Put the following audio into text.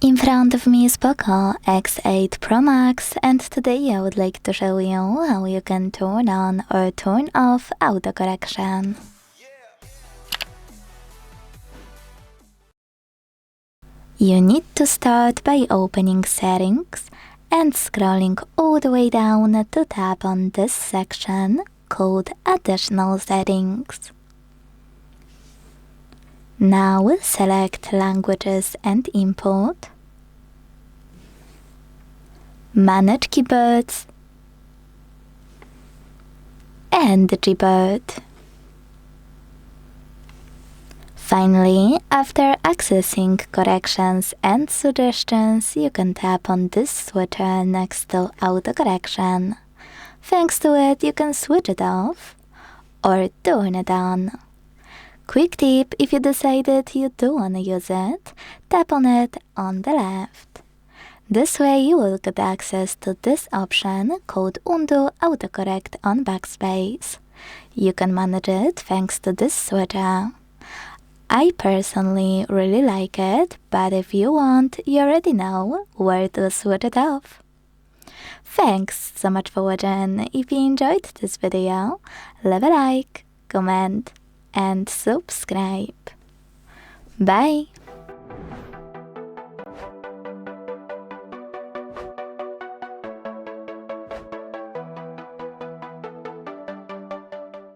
In front of me is POCO X8 Pro Max, and today I would like to show you how you can turn on or turn off auto correction. You need to start by opening Settings and scrolling all the way down to tap on this section called Additional Settings. Now select Languages and Import, Manage Keyboards, and Gboard. Finally, after accessing Corrections and Suggestions, you can tap on this switcher next to Auto Correction. Thanks to it, you can switch it off or turn it on. Quick tip, if you decided you do want to use it, tap on it on the left. This way you will get access to this option called Undo Autocorrect on Backspace. You can manage it thanks to this switcher. I personally really like it, but if you want, you already know where to switch it off. Thanks so much for watching. If you enjoyed this video, leave a like, comment, and subscribe. Bye!